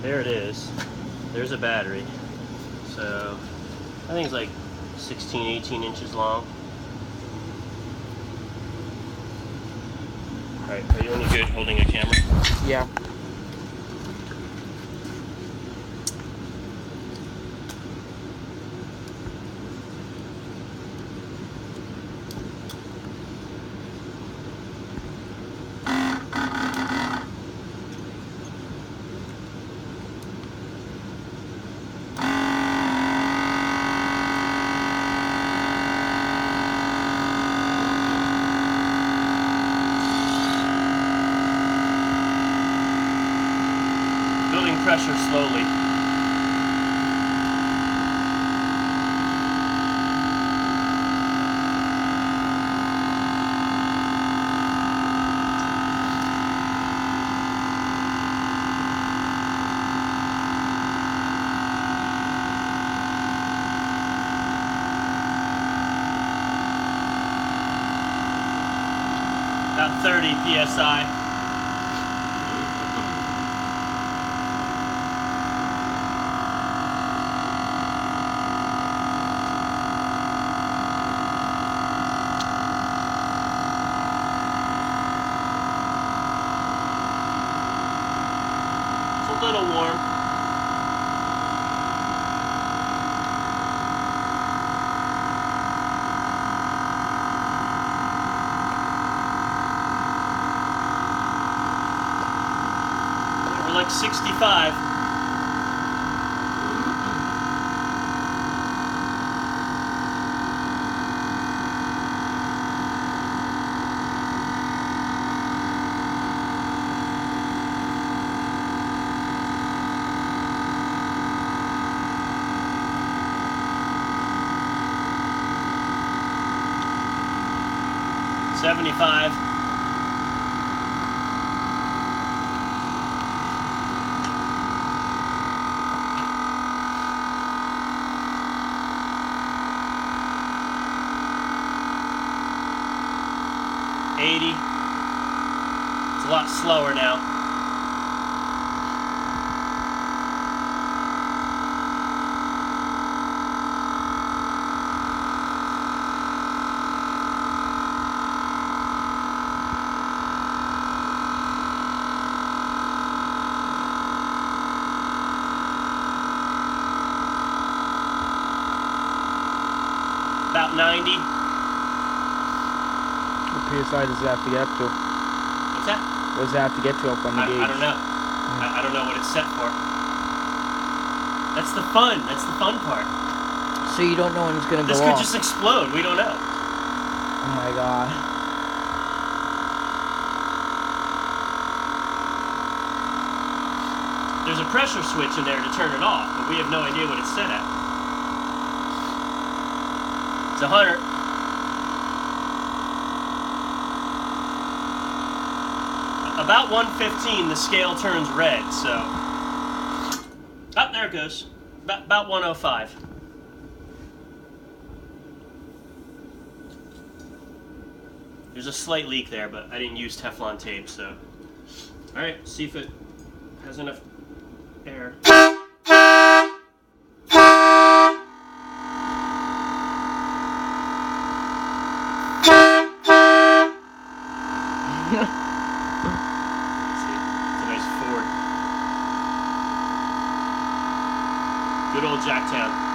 there it is. There's a battery. So I think it's like 16, 18 inches long. Alright, are you any good holding a camera? Yeah. Building pressure slowly. About 30 psi. It's a little warm. We're like 65. $75. $80. It's a lot slower now. About 90. What PSI does it have to get up to? What's that? What does it have to get to up on the gauge? I don't know. I don't know what it's set for. That's the fun. That's the fun part. So you don't know when it's gonna go This off? could just explode. We don't know. Oh my god. There's a pressure switch in there to turn it off, but we have no idea what it's set at. It's 100. About 115, the scale turns red, so... Oh, there it goes. About 105. There's a slight leak there, but I didn't use Teflon tape, so... Alright, see if it has enough air. Good old Jacktown.